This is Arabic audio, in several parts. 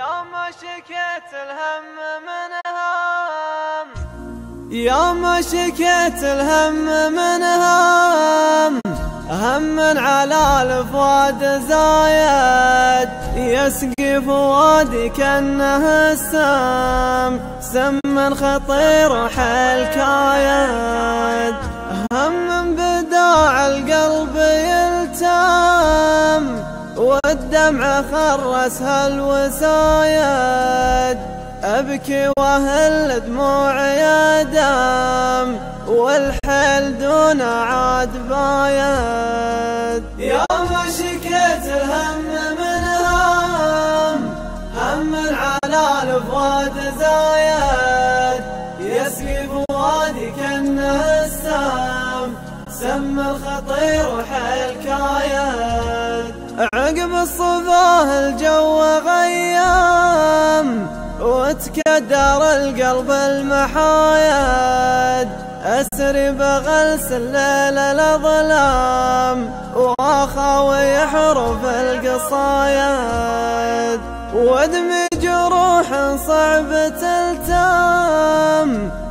يوم شكيت الهم من هم، يوم شكيت الهم من هم على الفؤاد زايد، يسقي فؤادي كأنه السم، سم خطير حيل كايد، هم بداع القلب يلتم، والدمع خرسها الوسايد، أبكي وأهل دموعي دم، والحيل دون عاد بايد. يوم شكيت الهم من هم على الفؤاد زايد، يسقي فؤادي كأنه السم، سم الخطير وحيل كايد. عقب الصباح الجو غيم، وتكدر القلب المحايد، أسري بغلس الليل الأظلام، وأخاوي حروف القصايد، وادمي جروح صعب تلتم،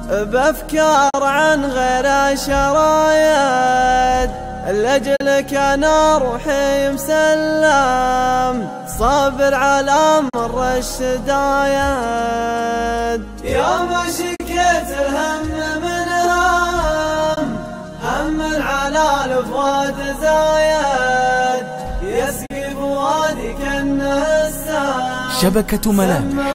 بأفكار عن غير شرايد، لأجلك أنا روحي مسلم، صابر على مر الشدايد. يوم شكيت الهم من هم على الفؤاد زايد، يسقي فؤادي كأنه السم. شبكة ملامح